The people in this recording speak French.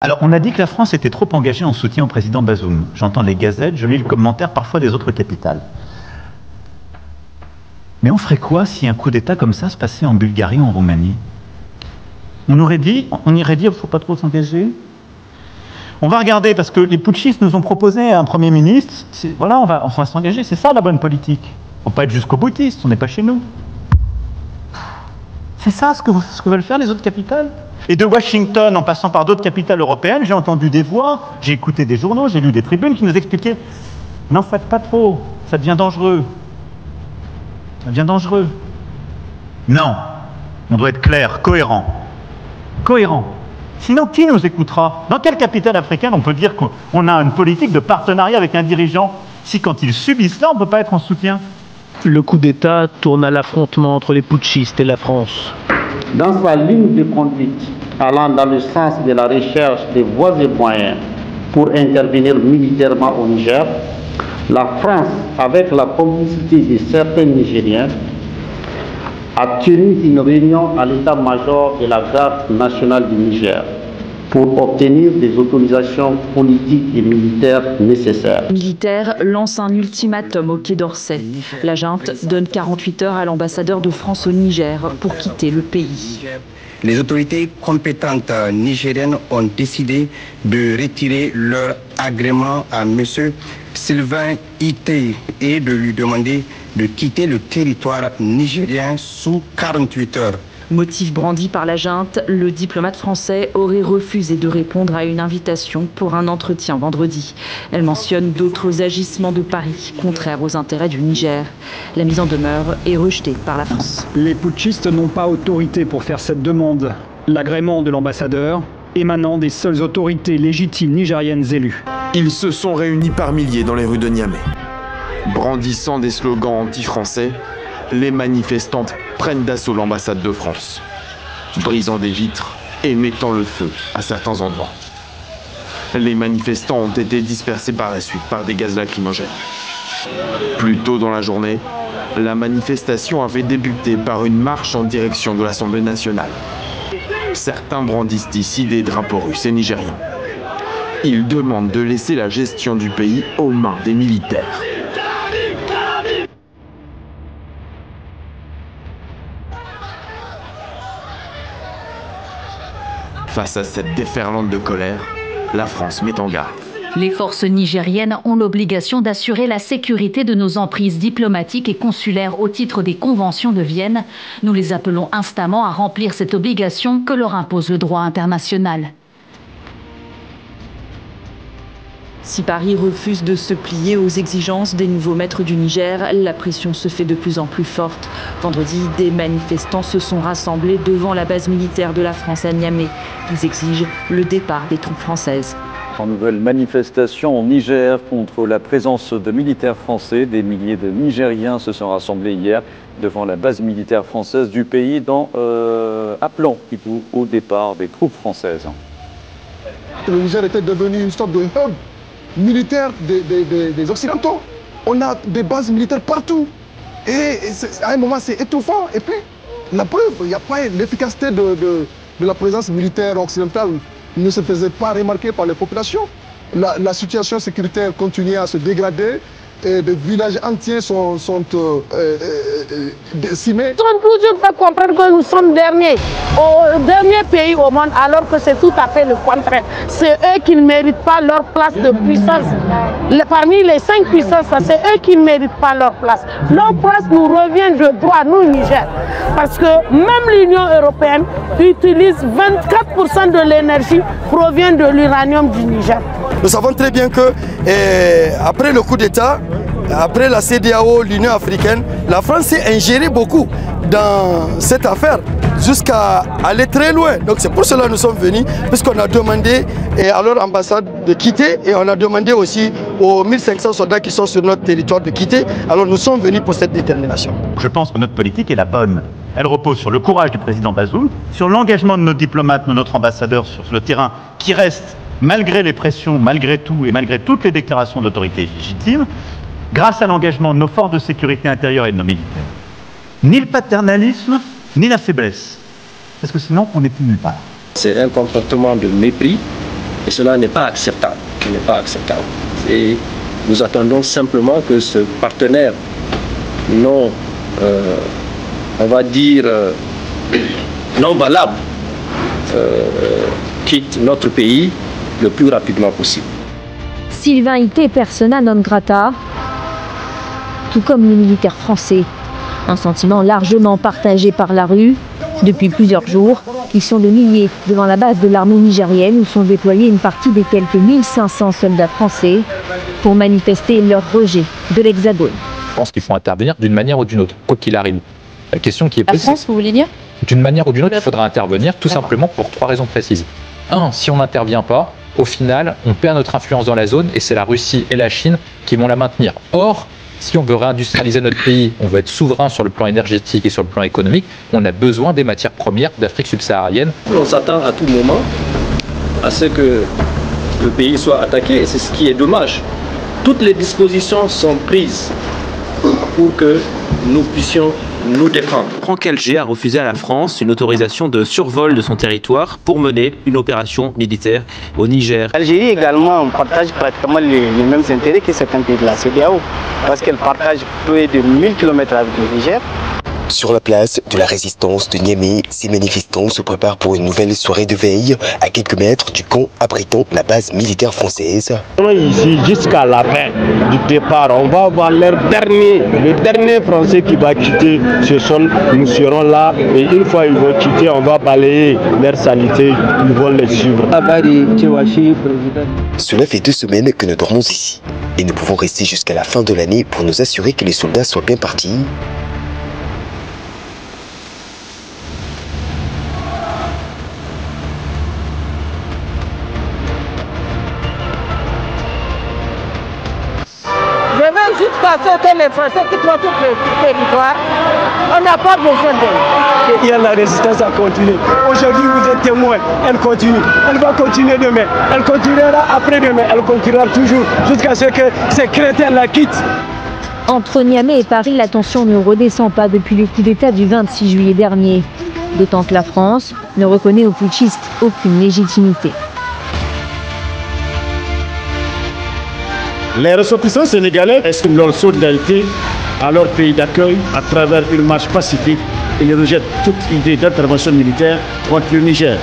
Alors, on a dit que la France était trop engagée en soutien au président Bazoum. J'entends les gazettes, je lis le commentaire parfois des autres capitales. Mais on ferait quoi si un coup d'État comme ça se passait en Bulgarie ou en Roumanie? On irait dire, il ne faut pas trop s'engager. On va regarder, parce que les putschistes nous ont proposé un Premier ministre. Voilà, on va s'engager, c'est ça la bonne politique. On ne va pas être jusqu'au boutiste, on n'est pas chez nous. C'est ça ce que veulent faire les autres capitales. Et de Washington, en passant par d'autres capitales européennes, j'ai entendu des voix, j'ai écouté des journaux, j'ai lu des tribunes qui nous expliquaient « N'en faites pas trop, ça devient dangereux. Ça devient dangereux. » Non, on doit être clair, cohérent. Cohérent. Sinon, qui nous écoutera? Dans quelle capitale africaine on peut dire qu'on a une politique de partenariat avec un dirigeant si quand ils subissent ça, on ne peut pas être en soutien? Le coup d'État tourne à l'affrontement entre les putschistes et la France. Dans sa ligne de conduite allant dans le sens de la recherche des voies et moyens pour intervenir militairement au Niger, la France, avec la complicité de certains Nigériens, a tenu une réunion à l'état-major de la garde nationale du Niger pour obtenir des autorisations politiques et militaires nécessaires. Les militaires lancent un ultimatum au Quai d'Orsay. La junte donne 48 heures à l'ambassadeur de France au Niger pour quitter le pays. Les autorités compétentes nigériennes ont décidé de retirer leur agrément à M. Sylvain Ité et de lui demander de quitter le territoire nigérien sous 48 heures. Motif brandi par la junte, le diplomate français aurait refusé de répondre à une invitation pour un entretien vendredi. Elle mentionne d'autres agissements de Paris contraires aux intérêts du Niger. La mise en demeure est rejetée par la France. Les putschistes n'ont pas autorité pour faire cette demande. L'agrément de l'ambassadeur émanant des seules autorités légitimes nigériennes élues. Ils se sont réunis par milliers dans les rues de Niamey. Brandissant des slogans anti-français, les manifestantes prennent d'assaut l'ambassade de France, brisant des vitres et mettant le feu à certains endroits. Les manifestants ont été dispersés par la suite par des gaz lacrymogènes. Plus tôt dans la journée, la manifestation avait débuté par une marche en direction de l'Assemblée nationale. Certains brandissent ici des drapeaux russes et nigériens. Ils demandent de laisser la gestion du pays aux mains des militaires. Face à cette déferlante de colère, la France met en garde. Les forces nigériennes ont l'obligation d'assurer la sécurité de nos emprises diplomatiques et consulaires au titre des conventions de Vienne. Nous les appelons instamment à remplir cette obligation que leur impose le droit international. Si Paris refuse de se plier aux exigences des nouveaux maîtres du Niger, la pression se fait de plus en plus forte. Vendredi, des manifestants se sont rassemblés devant la base militaire de la France à Niamey. Ils exigent le départ des troupes françaises. En nouvelle manifestation au Niger contre la présence de militaires français, des milliers de Nigériens se sont rassemblés hier devant la base militaire française du pays appelant au départ des troupes françaises. Le Niger était devenu une sorte de hub militaire des Occidentaux. On a des bases militaires partout. Et à un moment, c'est étouffant. Et puis, la preuve, il n'y a pas l'efficacité de la présence militaire occidentale ne se faisait pas remarquer par les populations. La situation sécuritaire continuait à se dégrader. Et des villages entiers sont décimés. Ils ont toujours fait comprendre que nous sommes derniers, au dernier pays au monde, alors que c'est tout à fait le contraire. C'est eux qui ne méritent pas leur place de puissance. Parmi les 5 puissances, c'est eux qui ne méritent pas leur place. Leur place nous revient de droit, nous, Niger. Parce que même l'Union européenne utilise 24% de l'énergie provient de l'uranium du Niger. Nous savons très bien que après le coup d'État, après la CEDEAO, l'Union africaine, la France s'est ingérée beaucoup dans cette affaire, jusqu'à aller très loin. Donc c'est pour cela que nous sommes venus, puisqu'on a demandé à leur ambassade de quitter et on a demandé aussi aux 1500 soldats qui sont sur notre territoire de quitter. Alors nous sommes venus pour cette détermination. Je pense que notre politique est la bonne. Elle repose sur le courage du président Bazoum, sur l'engagement de nos diplomates, de notre ambassadeur sur le terrain, qui reste, malgré les pressions, malgré tout et malgré toutes les déclarations d'autorité légitime, grâce à l'engagement de nos forces de sécurité intérieure et de nos militaires. Ni le paternalisme, ni la faiblesse. Parce que sinon, on n'est plus nulle part. C'est un comportement de mépris Et cela n'est pas acceptable. Ce n'est pas acceptable. Et nous attendons simplement que ce partenaire non, on va dire, non valable, quitte notre pays le plus rapidement possible. Sylvain Ité, persona non grata, tout comme les militaires français. Un sentiment largement partagé par la rue. Depuis plusieurs jours, ils sont des milliers devant la base de l'armée nigérienne où sont déployés une partie des quelques 1500 soldats français pour manifester leur rejet de l'Hexagone. Je pense qu'il faut intervenir d'une manière ou d'une autre, quoi qu'il arrive. La question qui est posée, la France, vous voulez dire? D'une manière ou d'une autre, il faudra intervenir tout simplement pour 3 raisons précises. 1, si on n'intervient pas, au final, on perd notre influence dans la zone et c'est la Russie et la Chine qui vont la maintenir. Or, si on veut réindustrialiser notre pays, on veut être souverain sur le plan énergétique et sur le plan économique, on a besoin des matières premières d'Afrique subsaharienne. On s'attend à tout moment à ce que le pays soit attaqué et c'est ce qui est dommage. Toutes les dispositions sont prises pour que nous puissions nous défendre. Franck Alger a refusé à la France une autorisation de survol de son territoire pour mener une opération militaire au Niger. L'Algérie également partage pratiquement les mêmes intérêts que certains pays de la CEDEAO parce qu'elle partage plus de 1000 km avec le Niger. Sur la place de la résistance de Niamey, ces manifestants se préparent pour une nouvelle soirée de veille à quelques mètres du camp abritant la base militaire française. Ici, jusqu'à la fin du départ, on va avoir le dernier Français qui va quitter ce sol. Nous serons là et une fois ils vont quitter, on va balayer leur sanité, ils vont les suivre. Cela fait 2 semaines que nous dormons ici et nous pouvons rester jusqu'à la fin de l'année pour nous assurer que les soldats soient bien partis. Je veux juste passer que les Français qui trouvent tout le territoire, on n'a pas besoin d'eux. Il y a la résistance à continuer. Aujourd'hui, vous êtes témoins. Elle continue. Elle va continuer demain. Elle continuera après-demain. Elle continuera toujours jusqu'à ce que ces crétins la quittent. Entre Niamey et Paris, la tension ne redescend pas depuis le coup d'État du 26 juillet dernier. D'autant que la France ne reconnaît aux putschistes aucune légitimité. Les ressortissants sénégalais expriment leur solidarité à leur pays d'accueil à travers une marche pacifique et ils rejettent toute idée d'intervention militaire contre le Niger.